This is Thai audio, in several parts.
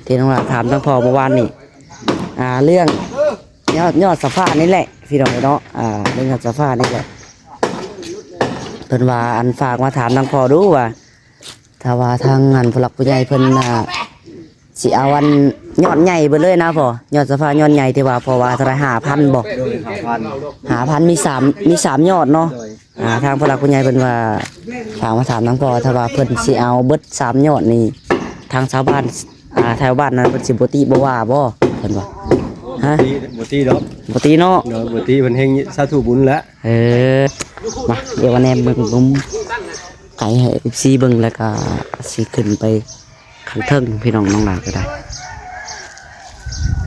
ที่น้องหลาถามทั้งพ่อเมื่อวานนี่เรื่องยอดสภานี่แหละพี่น้องเนาะเรื่องยอดสภานี่แหละเพิ่นว่าอันฝากมาถามทั้งพ่อดูว่าถ้าว่าทางงานผู้หลักผู้ใหญ่เพิ่นสิเอาวันยอดใหญ่ไปเลยนะพ่อยอดสภายอดใหญ่ที่ว่าเพราะว่าเท่าไหร่5,000บ่5,000มีสามยอดเนาะทางผู้หลักผู้ใหญ่เพิ่นว่าถามมาถามทั้งพ่อถ้าว่าเพิ่นสิเอาเบิด3ยอดนี่ทางชาวบ้านแถวบ้านนั้นเพิ่นสิบ่ติบ่ว่าบ่เพิ่นว่าฮะบ่ตีดอกบ่ติเนาะบ่ตีเพิ่นเฮงสาธุบุญแล้วมาเดี๋ยววันนี้เบิ่งผมไก่ให้ FC เบิ่งแล้วก็สิขึ้นไปข้างเทิงพี่น้องน้องหลานก็ได้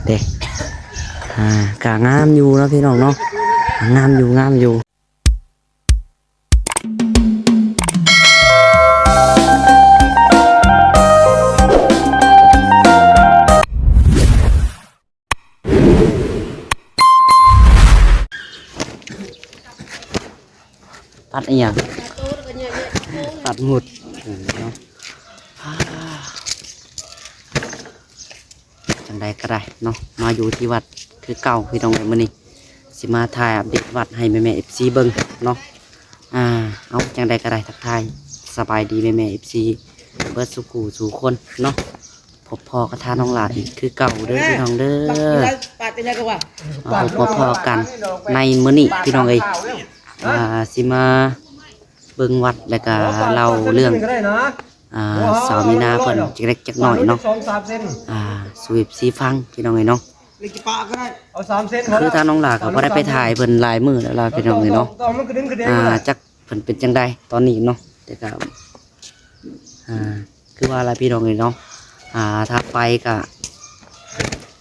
เด้กะงามอยู่เนาะพี่น้องเนาะงามอยู่ตัดอีหยังตัดหมุดเนาะจังใดก็ได้เนาะมาอยู่ที่วัดคือเก่าพี่น้องมื้อนี้สิมาถ่ายอัปเดตวัดให้แม่ FC เบิ่งเนาะเอาจังใดก็ได้ทักทายสบายดีแม่ FC เบิดสุกูสู่คนเนาะพบพ่อกับท่าน้องหลานอีกคือเก่าเด้อพี่น้องเด้อพบพ่อกันในมื้อนี้พี่น้องเอ้ยสิมาเบิ่งวัดแล้วก็เล่าเรื่องสาวมีนาเพิ่นจักเล็กจักน้อยเนาะสู่ FC ฟังพี่น้องเอ้ยเนาะคือทางน้องหลาก็บ่ได้ไปถ่ายเพิ่นหลายมื้อแล้วล่ะพี่น้องเอ้ยเนาะจักเพิ่นเป็นจังไดตอนนี้เนาะแต่ก็คือว่าอะไรพี่น้องเอ้ยเนาะถ้าไปก็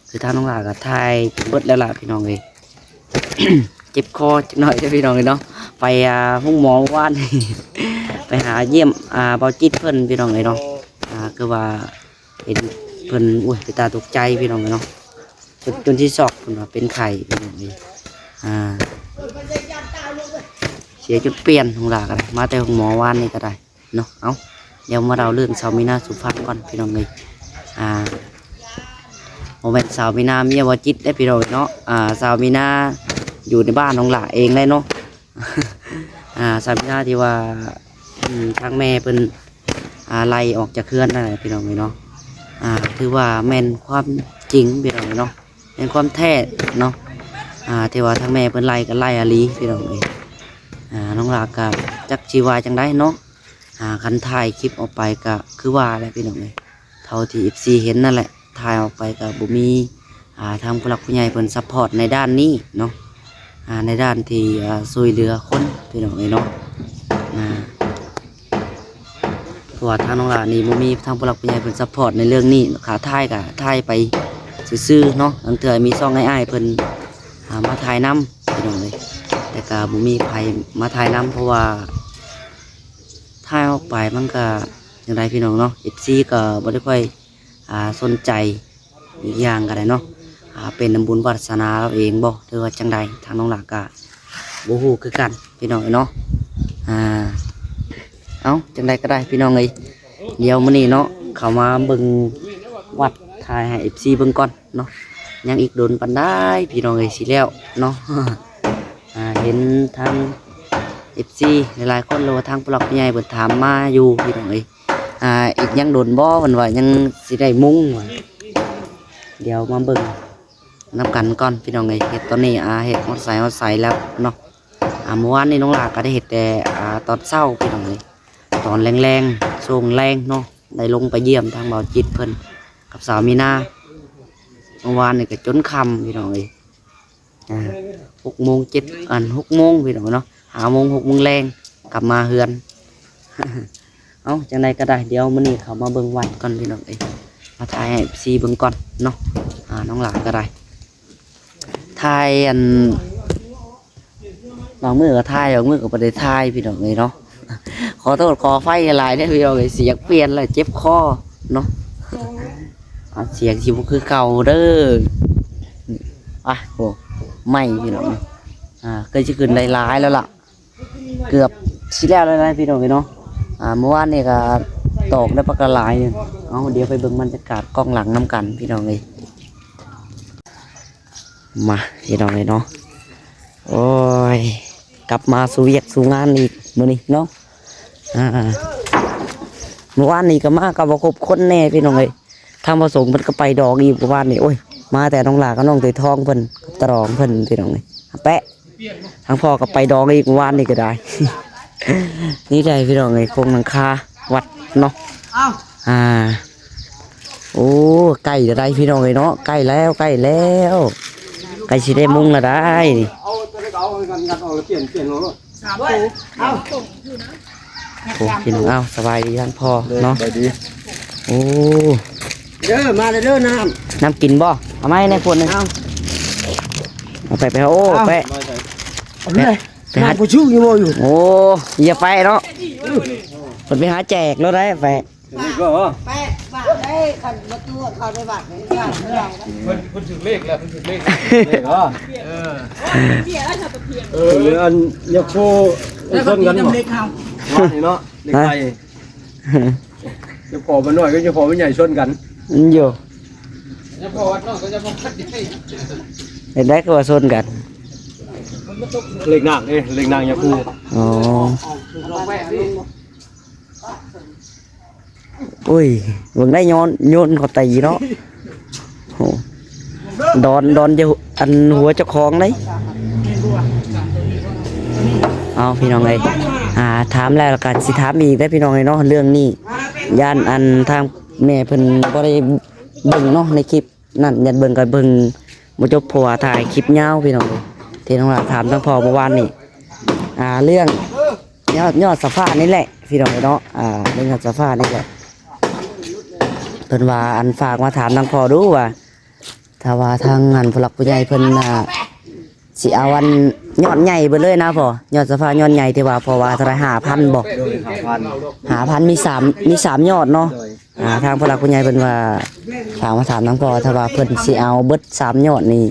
คือทางน้องหลาก็ถ่ายเบิดแล้วล่ะพี่น้องเอ้ย เจ็บคอจักหน่อยเด้อพี่น้องเอ้ยเนาะไปห้องหมอว่าน ไปหาเยี่ยมเบาจิตเพิ่นพี่น้องเอ้ยเนาะคือว่าเห็นเพิ่นไปตาตกใจพี่น้องเอ้ยเนาะจนที่ศอกเพิ่นว่าเป็นไข้พี่น้องเอ้ยเสียจุดเปลี่ยนของหลากันมาแต่ห้องหมอว่านนี่ก็ได้เนาะเอาเดี๋ยวมาเราเรื่องสาวมีนาสุภาพก่อนพี่น้องเอ้ยโมเมนต์สาวมีนาเมียเบาจิตได้พี่น้องเนาะสาวมีนาอยู่ในบ้านของหลาเองเลยเนาะ สาวมีนาที่ว่าทางแม่เป็นไล่ออกจากเคลื่อนนั่นแหละพี่น้องเนาะถือว่าแม่นความจริงพี่น้องเนาะแม่นความแท้เนาะที่ว่าทางแม่เป็นไล่ก็ไล่อาลีพี่น้องเลยน้องหลากกับจักชีวาจังได้เนาะคันถ่ายคลิปออกไปก็คือว่าอะไรพี่น้องเลยเท่าที่ FC เห็นนั่นแหละถ่ายออกไปกับบุมีทางผู้หลักผู้ใหญ่เป็นซัพพอร์ตในด้านนี้เนาะในด้านที่ช่วยเหลือคนพี่น้องเลยเนาะเพราะว่าทางน้องหลานี่บ่มีทางผู้หลักผู้ใหญ่เพิ่นซัพพอร์ตในเรื่องนี้ขาถ่ายก็ถ่ายไปซื่อๆเนาะตั้งแต่มีซ่องอ้ายๆเพิ่นมาถ่ายนำพี่น้องเลยแต่ก็บ่มีใครมาถ่ายนำเพราะว่าถ่ายออกไปมันก็อย่างไรพี่น้องเนาะ FC ก็บ่ได้ค่อยสนใจอีกอย่างก็ได้เนาะเป็นบุญวาสนาเราเองบ่หรือว่าจังใดทางน้องหลาก็บ่ฮู้คือกันพี่น้องเนาะเอาจังใดก็ได้พี่น้องเลยเดี๋ยวมื้อนี้เนาะเข้ามาเบิ่งวัดถ่ายให้ FC เบิ่งก่อนเนาะยังอีกโดนปานได้พี่น้องเอ้ยสิแล้วเนาะ เห็นทาง FC หลายๆคนหรือว่าทางผู้หลักผู้ใหญ่เพิ่นถามมาอยู่พี่น้องเอ้ยอีกยังโดนบ่เพิ่นว่ายังสิได้มุ้งเดี๋ยวมาเบิ่งนำกันก่อนพี่น้องเอ้ยเฮ็ดตอนนี้เฮ็ดฮอดใสแล้วเนาะเมื่อวานนี้น้องหลาก็ได้เฮ็ดแต่ตอนเช้าพี่น้องเอ้ยตอนแรงๆช่วงแรงเนาะได้ลงไปเยี่ยมทางเบาจิตเพิ่นกับสาวมีนาเมื่อวานนี่ก็จนค่ำพี่น้องเอ้ย6 โมง 6 โมงพี่น้องเนาะ5 โมง 6 โมงแรงกลับมาเฮือน เอาจังไดก็ได้เดี๋ยวมื้อนี้เขามาเบิ่งวัดก่อนพี่น้องเอ้ยมาถ่ายให้ซีเบิ่งก่อนเนาะน้องหลานก็ได้ถ่ายบางมื้อก็ถ่ายบางมื้อก็บ่ได้ถ่ายพี่น้องเอ้ยเนาะ ขอโทษขอไฟหลายได้พี่น้องเอ้ยเสียงเปลี่ยนเลยเจ็บคอเนาะเสียงสิบ่คือเก่าเด้อโหไม่พี่น้องก็จะขึ้นหลายๆแล้วล่ะเกือบสิแล้วนะพี่น้องเนาะเมื่อวานนี่ก็ตอกได้ปลากระหลายเอา เอาเดี๋ยวไปเบิ่งบรรยากาศกล้องหลังน้ำกันพี่น้องเลยมาพี่น้องเลยเนาะโอ้ยกลับมาสู่เวียกสู่งานอีกมื้อนี้เนาะเมื่อวานนี้ก็มากับว่าครบคนแน่พี่น้องเลยทางประสงค์มันก็ไปดอกอีกเมื่อวานนี้โอ้ยมาแต่น้องหลาก็น้องตัวทองเพิ่นตรองเพิ่นพี่น้องเลยแปะทางพ่อก็ไปดอกอีกเมื่อวานนี้ก็ได้ นี่ได้พี่น้องเลยโครงหลังคาวัดเนาะโอ้ใกล้จะได้พี่น้องเลยเนาะใกล้แล้วใกล้สิได้มุงละได้นี่ เอาตัวเก่างัดออกแล้วเปลี่ยนลงรถ โอ้พี่น้องเอาสบายดีท่านพ่อเนาะ ไปดี โอ้ เด้อมาเด้อน้ น้ำกินบ่เอาไหมในขวดหนึงเอาไปโอ้ไป ำไปหาผู้ชู้อยู่บ่อยู่ โอ้อย่าไปเนาะคนไปหาแจกแล้วได้ไป นี่ก็ แปะบาทได้คันประตูเขาได้บาทเลยบาทเดียว คนถึงเลขแล้วคนถึงเลขก็อันยาโคต้นกันบ่นี่เนาะเด็กไทยจะพอมันน้อยก็จะพอมันใหญ่ชนกัน มันอยู่ จะพอวัดน้อยก็จะพอคัดใหญ่ เห็นได้ก็ว่าซนกัน เล็กนางเล็กนางยาคู อ๋ออุ้ยเบิ่งได้โยนเขาตีเนาะโหดอนจะอันหัวเจ้าของเลยเอาพี่น้องเลยถามแล้วละกันสิถามอีกได้พี่น้องเลยเนาะเรื่องนี้ย่านอันทางแม่เพิ่นบ่ได้เบิ่งเนาะในคลิปนั่นยันเบิ่งก็เบิ่งบ่จบเพราะว่าถ่ายคลิปยาวพี่น้องเลยที่น้องหลานถามทั้งพ่อเมื่อวานนี่เรื่องยอดสะพานนี่แหละพี่น้องเลยเนาะเรื่องยอดสะพานนี่แหละเพิ่นว่าอันฝากมาถามทางพ่อดูว่าถ้าว่าทางงานผู้หลักผู้ใหญ่เพิ่นสิเอาวันยอดใหญ่ไปเลยนะพ่อยอดสะพานยอดใหญ่ที่ว่าเพราะว่าเท่าไหร่5,000บ่ โดย5,000 มีสามยอดเนาะทางผู้หลักผู้ใหญ่เพิ่นว่าฝากมาถามทางพ่อถ้าว่าเพิ่นสิเอาเบิด3ยอดนี่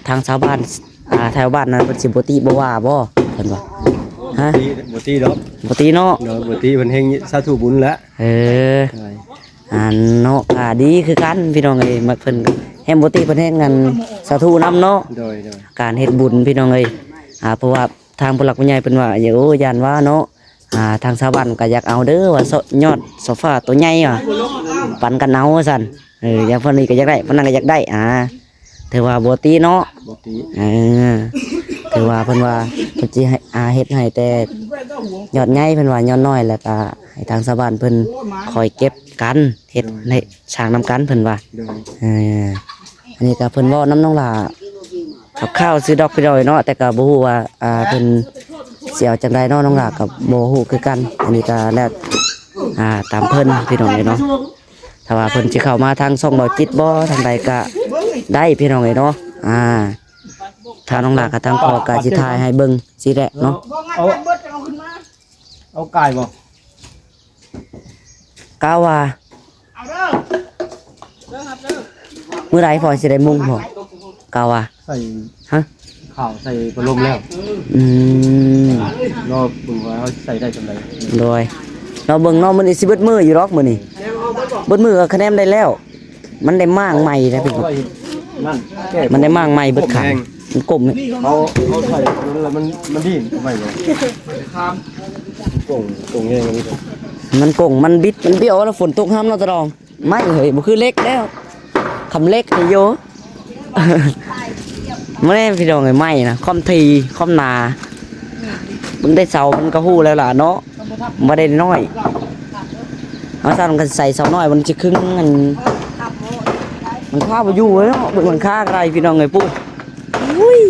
ทางชาวบ้านแถวบ้านนั้นเพิ่นสิบ่ติบ่ว่าบ่เพิ่นว่าฮะ บ่ตีดอก บ่ติเนาะ เนาะบ่ตีเพิ่นเฮงสาธุบุญแล้ว เนาะดีคือกันพี่น้องเอ้ยมักเพิ่นแฮมบ่ติเพิ่นเฮ็ดงานสาธุนำเนาะ โดย การเฮ็ดบุญพี่น้องเอ้ยเพราะว่าทางผู้หลักผู้ใหญ่เพิ่นว่าอย่าย่านว่าเนาะทางชาวบ้านก็อยากเอาเด้อว่ายอดโซฟาตัวใหญ่ปันกันเอาว่าซั่นอย่างเพิ่นนี่ก็อยากได้เพิ่นนั่นก็อยากได้ถือว่าบ่ติเนาะ บ่ตี ถือว่าเพิ่นว่าเพิ่นสิให้เฮ็ดให้แต่ยอดใหญ่เพิ่นว่ายอดน้อยแล้วก็ให้ทางชาวบ้านเพิ่นคอยเก็บกันเฮ็ดให้สร้างนำกันเพิ่นว่า โดย อันนี้ก็เพิ่นเว้าน้ำน้องหล่ากับข้าวซื้อดอกไปดอยเนาะแต่ก็บ่ฮู้ว่าเพิ่นสิเอาจังไดเนาะน้องหล่ากับบ่ฮู้คือกันอันนี้ก็แล้วตามเพิ่นพี่น้องเนาะถ้าว่าเพิ่นสิเข้ามาทางช่องบ่จิตบ่ทางใดก็ได้พี่น้องเนาะถ้าน้องหล่ากับทางพ่อก็สิถ่ายให้เบิ่งสิแหละเนาะ เอาไก่บ่ กาวว่ามื้อใดพ่อสิได้มุ่งพ่อกาวว่า ใส่ ฮะ ข้าวใส่ปลาลมแล้ว รอเบิ่งว่าเขาใส่ได้จังได๋ โดยเราเบิ่งเนาะมื้อนี้สิเบิดมื้ออยู่หรอกมื้อนี้เบิดมื้อก็คะแนนได้แล้ว มันได้มางใหม่นะพี่ครับ นั่นแก้ มันได้มางใหม่เบิดขังมันกลมนี่ เขาใส่แล้วมันดิ้นไม่เลยโก่งเองนี่ มันกลงมันบิดมันเบี้ยวแล้วฝนตกห้ามเราตะรองไม่เฮ้ยบ่คือเล็กแล้วคำเล็กนี่โย ไม่ได้พี่น้องไอ้ไม่นะคอมทีคอมนามันได้เสามันก็ฮู้แล้วล่ะเนาะบ่ได้น้อยเอาซ่ามันก็ใส่เสาน้อยมันสิครึ่งมันค่าบ่อยู่เนาะเบิ่งมันค่าอะไรพี่น้องเอ้ยปู่อุ้ย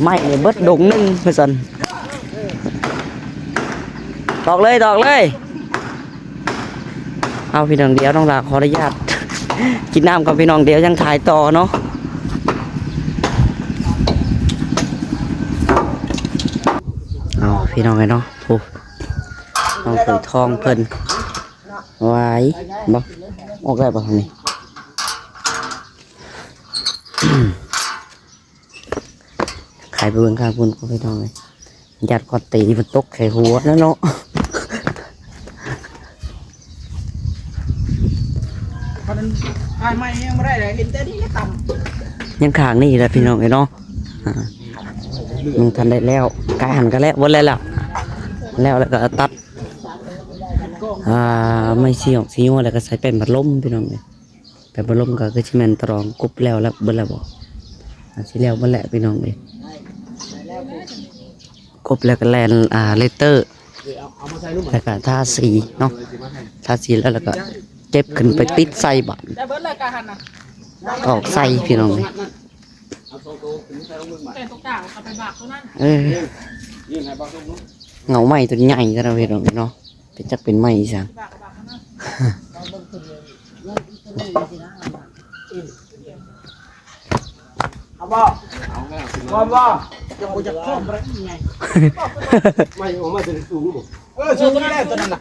ไม่เนี่ยเบิดดงนึงเพิ่นซั่นตอกเลยเอาพี่น้องเดียวน้องลาขออนุญาต กินน้ำกับพี่น้องเดียวยังถ่ายต่อเนาะเอาพี่น้องไงเนาะผู้น้องเปิดทองเพิ่นไว้บ่ออกได้ป่ะทางนี้ ขายไปเบิ่งข้างคุณก็พี่น้องเลยยัดกอดตีมันตกไข่หัวแล้วเนาะ ไม่ยังไม่ได้เลยเห็นแต่นี่ก็ต่ำ ยังข้างนี่แหละพี่น้องเอ้ยเนาะมึงทันได้แล้วกายหันกันแล้ววันแล้วล่ะแล้วก็ตัดไม่เสียงสีหัวแล้วก็ใส่เป็นพัดลมพี่น้องเลยเป็นพัดลมก็คือชิแมนตรองกบแล้วเบิ่แล้วบ่สิแล้วบ่แหละพี่น้องเลยกบแล้วก็แลนเลเตอร์แล้วก็ทาสีเนาะทาสีแล้วก็เก็บขึ้นไปติดใส่บ้าน ได้เบิร์ดเลยกาหันนะ ออกใส่พี่น้องเลย แต่ตกต่างเอาไปบากตัวนั้น เงาไหม้ตัวใหญ่ก็เราเห็นเนาะเป็นจักเป็นไหม้ซะ บากตัวนั้น เอาบ่บ่จะบ่จะท่อมอะไรไงไม่ออกมาเป็นสูงบ่สูงแรกตัวนั้นน่ะ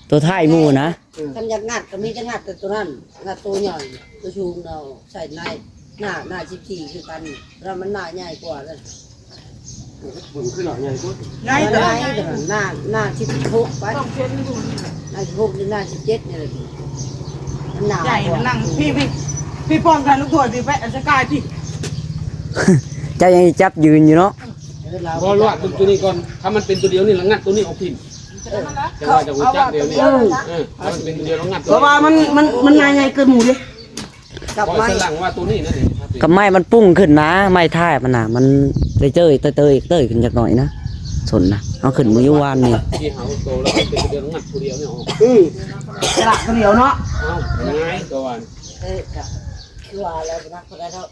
ตัวท้ายหมูนะ ทำยักงัดก็มีจะงัดแต่ตัวนั้นงัดตัวใหญ่ตัวชูงเราใส่ในหน้า14คือกันแล้วมันหน้าใหญ่กว่าเลย บึ้งขึ้นหน่อยใหญ่กว่า หน้า16ไปหน้า16หรือหน้า17นี่เลยมันหนา ใหญ่ กว่า นั่งพี่ป้อมกันลูกถั่วพี่แปะสกายพี่ เจ้ายังจับยืนอยู่เนาะ บ่รอดตัวนี้ก่อนถ้ามันเป็นตัวเดียวนี่แล้วงัดตัวนี้ออกพิมจะว่าจะหูจักเดียวนี่ถ้ามันเป็นตัวเดียวแล้วงัด เพราะว่ามันใหญ่เกินหมูเลย กับ ไม้ ไม้ หลังว่าตัวนี้นั่นเอง กับไม้มันปุ้งขึ้นนะไม้ท้ายมันน่ะมันเต้ยขึ้นจักหน่อยนะสนนะเอาขึ้นมือวานนี่ ที่เฮาโตแล้วเป็นตัวเดียวงัดตัวเดียวนี่ออก สลักเดียวเนาะ เอ้าง่ายตัววัน คือว่าแล้วนักก็ได้เท่า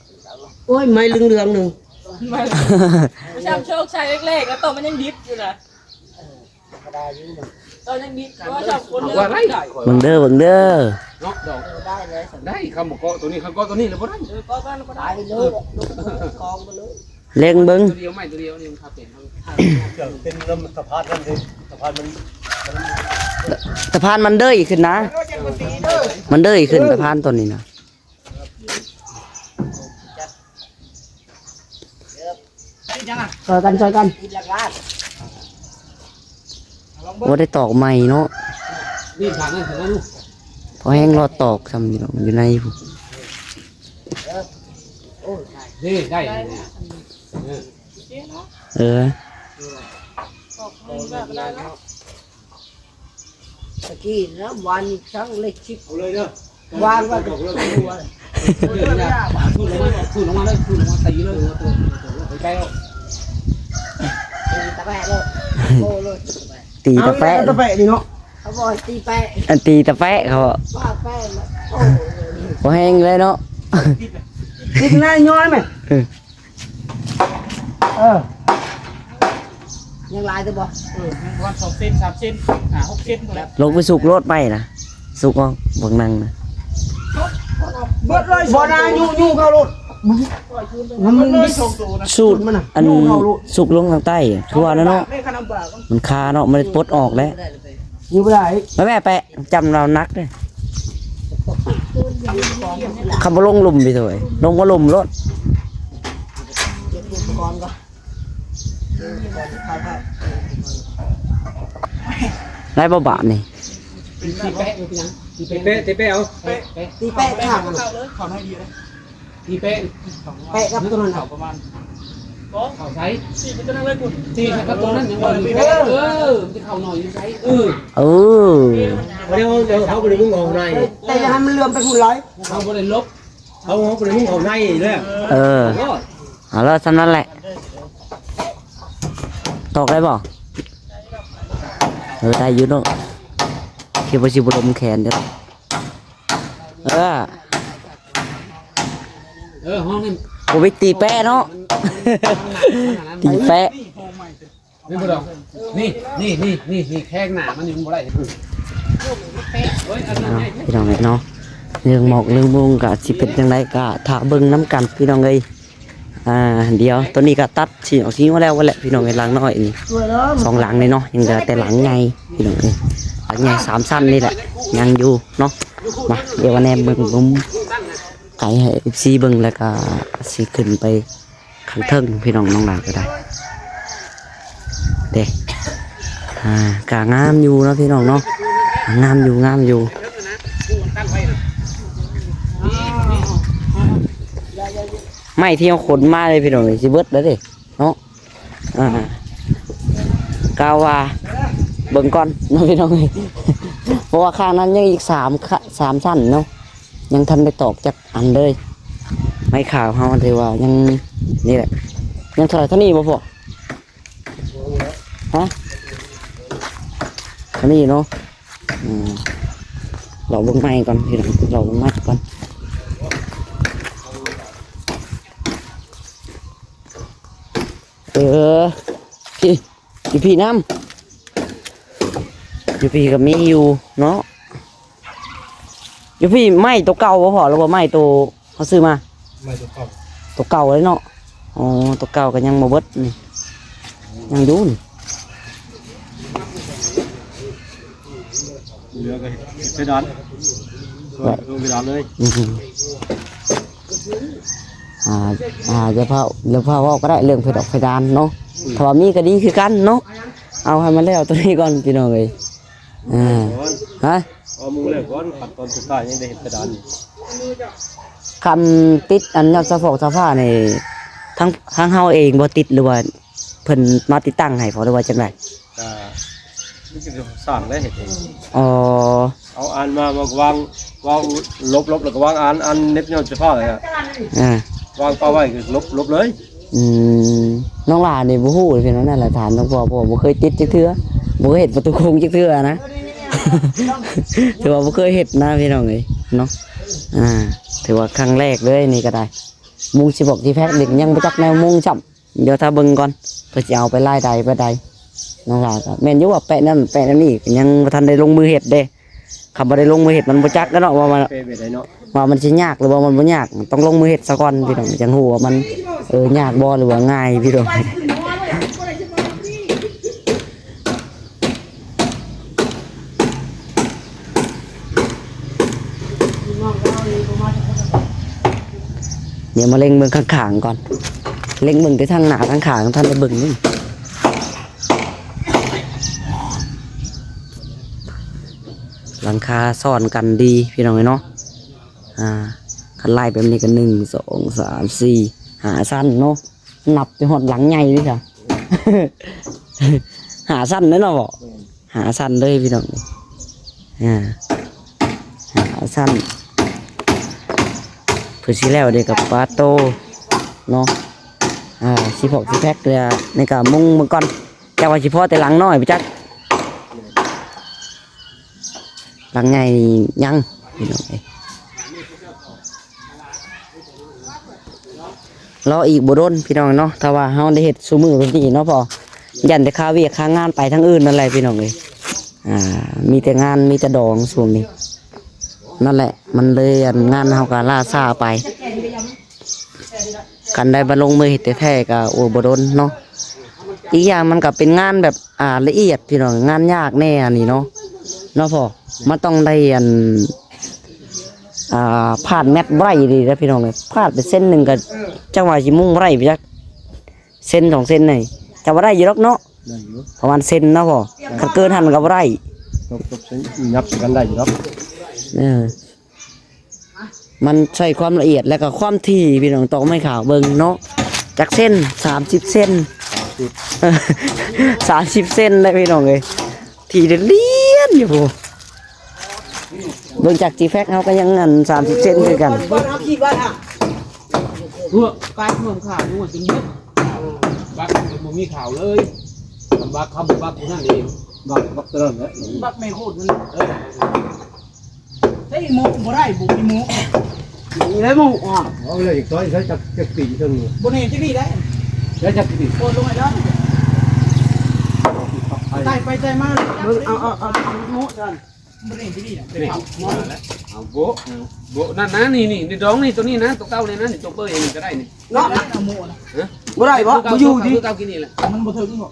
โอ้ยไม่เหลืองๆหนึ่ง ประชามโชคชัยเล็กๆแล้วตอนมันยังดิบอยู่นะ ก็ได้อยู่มัน ตอนยังดิบเพราะว่าชอบคนเลื ว่า อก ไร เบิ่งเด้อ เนาะดอก ได้เลยส ได้คำบอกเกาะตัวนี้คำเกาะตัวนี้เลยบ่ได้ ก็บ้านก็ บา ได้ ยเลยกองไปเลย เล็งเบิ่ง ตัวเดียวไม่ตัวเดียวนี่มันคาเป็นเป็นลมสะพานนั่นเองสะพานมัน สะพานมันเด้ยขึ้นนะ มันเด้ยขึ้นสะพานตัวนี้นะ ซอยกัน ทีละกาด ว่าได้ตอกใหม่เนาะ นี่ผ่านนั่นถึงแล้วลูก พอแห้งรอตอกซ้ำอยู่เนาะอยู่ในผู้ นี่ได้ เออ ตะกี้นะวันช่างเล็กชิบ เอาเลยเด้อ วางไว้กับตัว สู้ลงมาสู้ลงมาเลยสู้ลงมาตีเลยไปใกล้แล้ว ตะแปะเลยโอ้เลย ตี ๆ ตะแปะ ตะแปะนี่เนาะ เขาบอกตีแปะ อันตีตะแปะเขาอะ ว่าแปะโอ้ พอแห้งเลยเนาะ ติดหน้าย้อยไหมยังลายตัวบ่ วัน2 เซน 3 เซน6 เซนตัวแล้ว ลงไปสุกรถไปนะสุกเอาเบิ่งนั่งนะ เบิดเลยบ่ได้ยู่เข้ารถมันเลยส่งตัวนะ สูตรอันสุกลงทางใต้อะทั่วแล้วเนาะ ไม่ขนมปลา มันคาเนาะมันปลดออกแล้ว อยู่บ่ได้ แม่แปะจำเรานักเลยคำว่าลงหลุมไปเถอะลงว่าหลุมรถ เก็บอุปกรณ์ก่อน ได้บ่บาทนี่ ตีแปะเอาไปยังตีแปะเอา ตีแปะข้าง เข้าเลยเข้าให้ดีเลย ตีแปะ แปะกับตัวนั้น เข้าประมาณ เขาใช้ 4เป็นตัวนั้นเลยคุณ ตีกับตัวนั้นยังว่ามันจะเข้าหน่อยยังใช้เออ เดี๋ยวเขาไปมุ่งของใน แต่อย่าให้มันเลื่อมไปหุ่นร้อย เขาไปลบเขาไปมุ่งของในเลย เออเอาแล้วเท่านั้นแหละตอกได้บ่ได้อยุ่เนาะคิดว่าสิบลมแขนเด้อห้องนี่ กูไปตีแปะเนาะ ตีแปะ นี่บ่ดอกนี่แข้งหนามันอยู่บ่ได้เฮ้ยอันนี้ พี่น้องเนาะเรื่องหมอกเรื่องมุงกะสิเป็นจังไดกะถ้าเบิ่งน้ำกันพี่น้องเอ้ยเดียวตัวนี้ก็ตัดสีออกสีมาแล้วว่าแหละพี่น้องไอ้หลังน้อยนี่สองหลังเลยเนาะยังเหลือแต่หลังใหญ่พี่น้องเอ้ยหลังใหญ่3 สั้นนี่แหละยังอยู่เนาะมาเดี๋ยววันแนมเบิ่งผมไก่ให้ FC เบิ่งแล้วก็สิขึ้นไปข้างเทิงพี่น้องน้องหลานก็ได้เด้กะงามอยู่เนาะพี่น้องเนาะงามอยู่ ไม้ที่เขาขนมาเลยพี่น้องสิเบิดแล้วเด้เนาะกาวว่าเบิ่งก่อนเนาะพี่น้องเพราะว่าข้างนั้นยังอีก3ชั้นเนาะยังทันได้ตอกจากอันเลยไม้ขาวเฮาถือว่ายังนี่แหละยังเท่าไหร่เท่านี้บ่พอฮะเท่านี้เนาะเราเบิ่งไม้ก่อนพี่น้องเราเบิ่งไม้ก่อนพี่อยู่พี่น้ำอยู่พี่ก็มีอยู่เนาะอยู่พี่ไม้ตัวเก่าบ่พอหรือว่าไม้ตัวเขาซื้อมาไม่ตัวเก่า ตัวเก่าเลยเนาะอ๋อตัวเก่าก็ยังบ่เบิดนี่ยังอยู่นี่ เหลือก็เพดานก็เพดานเลย จะเผาเรื่องเผาก็ได้เรื่องเพดานเนาะถ้าว่ามีก็ดีคือกันเนาะเอาให้มันแล้วตัวนี้ก่อนพี่น้องเอ้ยฮะเอามือเลยก่อนขั้นตอนสุดท้ายยังได้เห็นเพดานนี่ คำติดอันยอดสะโพกสะฟ้านี่ทั้งเฮาเองบ่ติดหรือว่าเพิ่นมาติดตั้งให้พอหรือว่าจังได๋นี่คือสร้างได้เห็นเอง อ๋อเอาอันมาวางลบแล้วก็วางอันเน็บยอดเฉพาะเลยวางเป้าไว้คือลบเลยน้องหลานนี่บ่ฮู้พี่น้องนั่นแหละถามน้องพ่อบ่เคยติดจักเทื่อบ่เคยเฮ็ดประตูโค้งจักเทื่อนะ ถือว่าบ่เคยเฮ็ดนะพี่น้องเอ้ยเนาะถือว่าครั้งแรกเลยนี่ก็ได้มุงสิบอกที่แพ็คเด็กยังบ่จักแนวมุงจับเดี๋ยวถ้าเบิ่งก่อนเพิ่นสิเอาไปไล่ใดไปใดน้องหลานก็แม่นอยู่ว่าแปะนั่นแปะนี่ยังบ่ทันได้ลงมือเฮ็ดเด้คำบ่ได้ลงมือเฮ็ดมันบ่จักกันเนาะว่ามันสิยากหรือว่ามันบ่ยากต้องลงมือเฮ็ดซะก่อนพี่น้องจังฮู้ว่ามันยากบ่หรือว่าง่ายพี่น้องเดี๋ยวมาเล็งเบิ่งข้างๆก่อนเล็งเบิ่งไปทางหน้าทางข้างท่านได้เบิ่งนี่หลังคาซ่อนกันดีพี่น้องเนาะคันไล่แบบนี้กัน1 2 3 4 5สั้นเนาะนับไปหอดหลังใหญ่ดิค่ะ หาสั้นนั่นเนาะบ่หาสั้นเลยพี่น้องหาสั้นเพื่อสิแล้วเด็กกับปลาโตเนาะสิพกสิแพ็คเลยในกะมุงมือก่อนแต่ว่าสิพอแต่หลังน้อยไปจักหลังใหญ่ยังพี่น้องรออีกบ่โดนพี่น้องเนาะถ้าว่าเฮาได้เฮ็ดซุมื้อแบบนี้เนาะพอยันแต่ค่าเวียกค่างานไปทั้งอื่นนั่นแหละพี่น้องเอ้ยมีแต่งานมีแต่ดองช่วงนี้นั่นแหละมันเลยงานเฮาก็ล่าช้าไปกันได้มาลงมือเฮ็ดแท้ๆก็โอ้บ่โดนเนาะอีกอย่างมันก็เป็นงานแบบละเอียดพี่น้องงานยากแน่อันนี้เนาะพอมันต้องได้ผ่านแมตไบรดีนะพี่น้องเลยพลาดไปเส้นหนึ่งก็จังหวะสิมุ่งไบรไปจักเส้น2 เส้นนี่จะว่าได้อยู่หรอกเนาะประมาณเส้นเนาะพอถ้าเกินหันก็บ่ได้นับกันได้อยู่ครับมันใช้ความละเอียดแล้วก็ความถี่พี่น้องตอกไม้ขาวเบิ่งเนาะจากเส้น30 เส้น30 เส้นได้พี่น้องเลยถี่เลียนอยู่พอเบิ่งจากจีแฟกเขาก็ยังเงิน30 เซนด้วยกันบ้านเอาขี้บ้านเพื่อการเมืองข่าวนู่นจริงบักมันมีข่าวเลยบักเขาบักคนนั่นเองบักเติมเลยบักไม่โคตรมันได้หมูบ่ได้บุกหมูได้หมูเอาเลยอีกตัวใช้จักปีเท่านี้บนนี้จะนี่ได้แล้วจักปีโคตรลงไปได้ใจมากเอาหมูท่านบนนี้จะนี่นะเป็นเอาโบนั่นนะนี่ในดองนี่ตัวนี้นะตัวเก่าเลยนะนี่ตัวเปิ้ลเองก็ได้นี่เนาะเอาหมูนะบ่ได้บ่อยู่ดิเก่ากินนี่แหละมันบ่ถึงบ่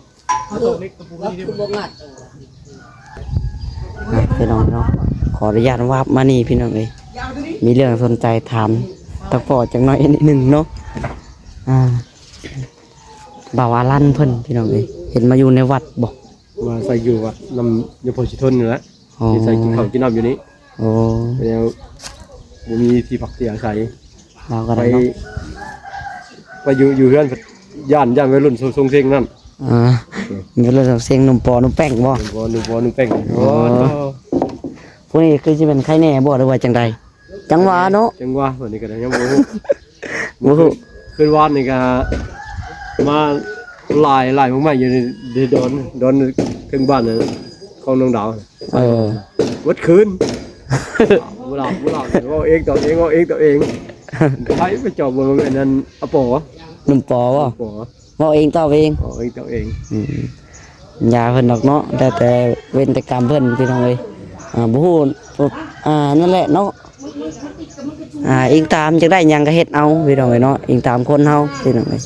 เอาตัวเล็กตัวนี้ดิบ่งัดพี่น้องเนาะขออนุญาตวาบมานี่พี่น้องเอ้ยมีเรื่องสนใจถามตะปอจังน้อยนิดนึงเนาะบ่าวาลั่นเพิ่นพี่น้องเอ้ยเห็นมาอยู่ในวัดบ่มาใส่อยู่วัดนำยมโพธิชนนี่แหละใส่กินข้าวกินน้ำอยู่นี้แล้วมีที่พักที่อาศัยเราก็ไปได้ ไปอยู่เฮือนย่านวัยรุ่นทรงเซ็งนั่น มีเรื่องเสียงนมปอนมแป้งบ่ นึงแป้งโอ้ พวกนี้คือสิเป็นไข้แน่บ่หรือว่าจังใดจังหวะเนาะ จังว่าวันนี้ก็ได้ยังบ่ฮู้ บ่ฮู้ คืนวานนี่ก็มาหลายมากๆอยู่ในดอนถึงบ้านน่ะของน้องดาว วัดคืนบ่หลับว่าเองตัวเองใครไปจอบบ่แม่นนั่นอปอน มปอบ่ ปอ เว้าเองตอบเอง เองตัวเอง ยาเพิ่นดอกเนาะแต่เว้นแต่กรรมเพิ่นพี่น้องเอ้ยบ่ฮู้นั่นแหละเนาะเองตามจักได้หยังก็เฮ็ดเอาพี่น้องเอ้ยเนาะเองตามคนเฮาพี่น้องเอ้ย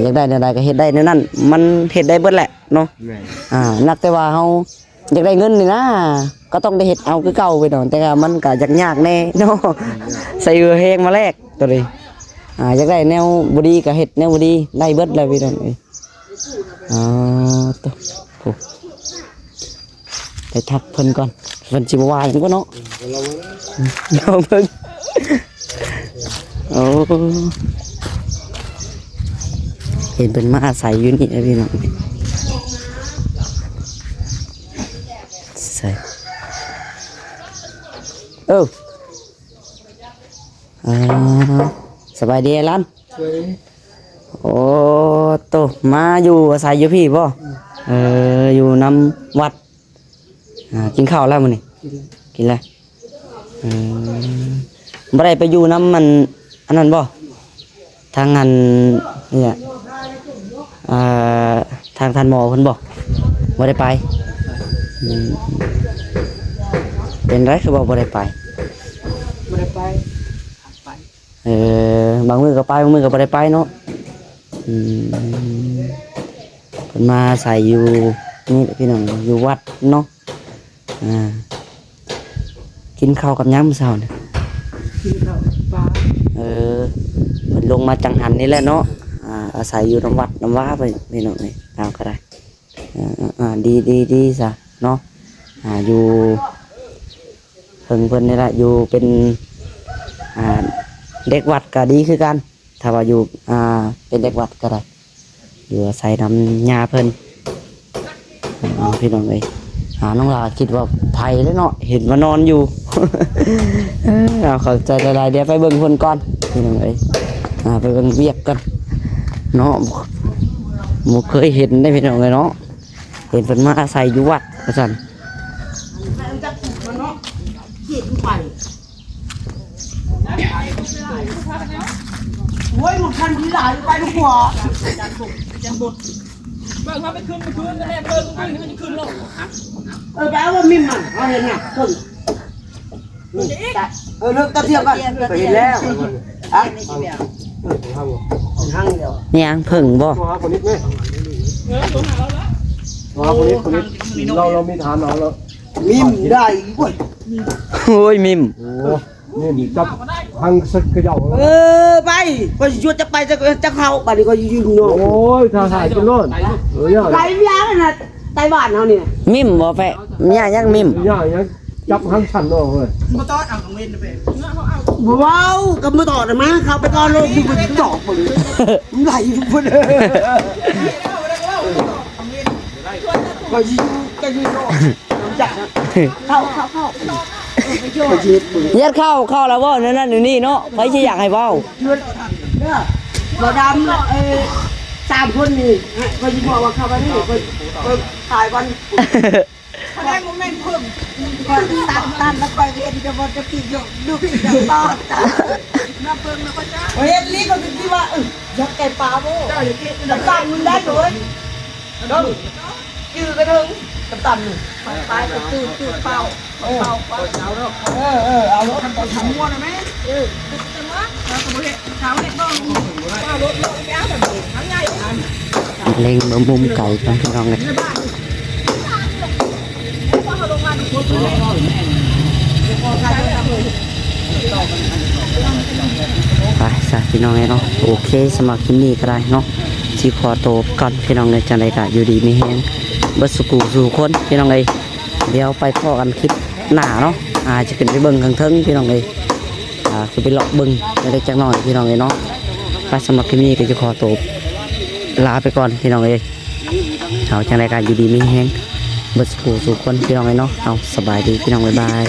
อยากได้แนวใดก็เฮ็ดได้แนวนั้นมันเฮ็ดได้เบิดแหละเนาะ แม่ นักแต่ว่าเฮาอยากได้เงินนี่นะก็ต้องได้เฮ็ดเอาคือเก่าไปดอกแต่ว่ามันก็ยากแน่เนาะใส่เอือแฮงมาแลกตัวนี้อยากได้แนวบ่ดีก็เฮ็ดแนวบ่ดีได้เบิดเลยพี่น้องเอ้ยตัวโอ้ไปทักเพิ่นก่อนเพิ่นสิบ่ว่าหยังบ่เนาะเราเพิ่นโอ้เห็นเพิ่นมาอาศัยอยู่นี่นะพี่น้องใส่สบายดีลันโอ้โตมาอยู่อาศัยอยู่พี่บ่อยู่นำวัดกินข้าวแล้วมื้อนี้กินแล้วบ่ได้ไปอยู่นำมันอันนั้นบ่ทางงานเนี่ยทางท่านหมอเพิ่นบ่ได้ไปเป็นไรคือบ่ได้ไปบางมื้อก็ไปบางมื้อก็บ่ได้ไปเนาะเพิ่นมาใส่อยู่นี่พี่น้องอยู่วัดเนาะกินข้าวกับหยังมื้อเช้านี่กินข้าวปลาเพิ่นลงมาจังหันนี่แหละเนาะอาศัยอยู่นำวัดนำว่าไปพี่น้องนี่เอาก็ได้ดีซะเนาะอยู่เพิ่นนี่แหละอยู่เป็นเด็กวัดก็ดีคือกันถ้าว่าอยู่เป็นเด็กวัดก็ได้อยู่อาศัยนำญาเพิ่นพี่น้องเอ้ยน้องลาคิดว่าไผแล้วเนาะเห็นว่านอนอยู่ เข้าใจหลายๆเดี๋ยวไปเบิ่งเพิ่นก่อนพี่น้องเอ้ยไปเบิ่งเวียกกันเนาะบ่เคยเห็นได้พี่น้องเอ้ยเนาะเห็นเพิ่นมาอาศัยอยู่วัดว่าซั่น โอ้ยหมดคันที่หลายไปทุกหัว เบิ่งเขาไปคืนแม่เบิ่งขึ้นให้มันขึ้นลง แปลว่ามิมมันเอาเห็นไงต้นเลิกตะเทียบกันไปเห็นแล้วห้างเดียว นี่ยังเพิ่งบ่ ตัวหาคนนี้แม่ตัวหาคนนี้เรามีฐานเรา มิมได้เว้ย โอ้ยมิม โอ้นี่จับทางสึกกระเจ้า ไปก็ชวนจะไปจะเข้าไปนี่ก็ยืนเนาะ โอ้ยถ่ายจนโน่นย่า ไก่ย่างน่ะไต้หวันเฮานี่ มิมบ่แปะย่ายังมิม ย่ายังจับทางชันโน่เลย ว้าวก็มาต่อได้มั้ยเข้าไปก่อนโลกที่มันตอกบ่ไหลพุ่นก็ยืนเนาะจักเข้ายัดเข้าแล้วบ่นั่นนี่เนาะไผสิอยากให้เว้า บ่ดำ3คนนี่ก็สิบอกว่าเข้าไปนี่ก็ถ่ายวันได้โมเมนต์เพิ่มก็ตันแล้วไปเรียนจะบ่จะปีกดูปีกต่อน้าเพิ่งแล้วก็จ้าเฮ็ดลีก็คิดว่ายักไก่ปลาบ่ตันมึงได้ด้วยยื้อกระถึงตันไปตื่นเป่าเอารถไปทำม้วนไหมเล็งมุมไก่กันพี่น้องเลยไปซะพี่น้องเลยเนาะโอเคสำหรับคลิปนี้ก็ได้เนาะสิขอตัวก่อนพี่น้องเลยจังไดก็อยู่ดีมีแฮงเบิดสุขุสู่คนพี่น้องเลยเดี๋ยวไปพ้อกันคลิปหน้าเนาะจะขึ้นไปเบิ่งข้างเทิงพี่น้องเลยคือไปเลาะเบิ่งได้จักหน่อยพี่น้องเลยเนาะ ไปสำหรับคลิปนี้ก็จะขอตัวลาไปก่อนพี่น้องเอ้ยเอาจังรายการอยู่ดีมีแฮงเบิดสู่คนพี่น้องเอ้ยเนาะเอาสบายดีพี่น้องบ๊ายบาย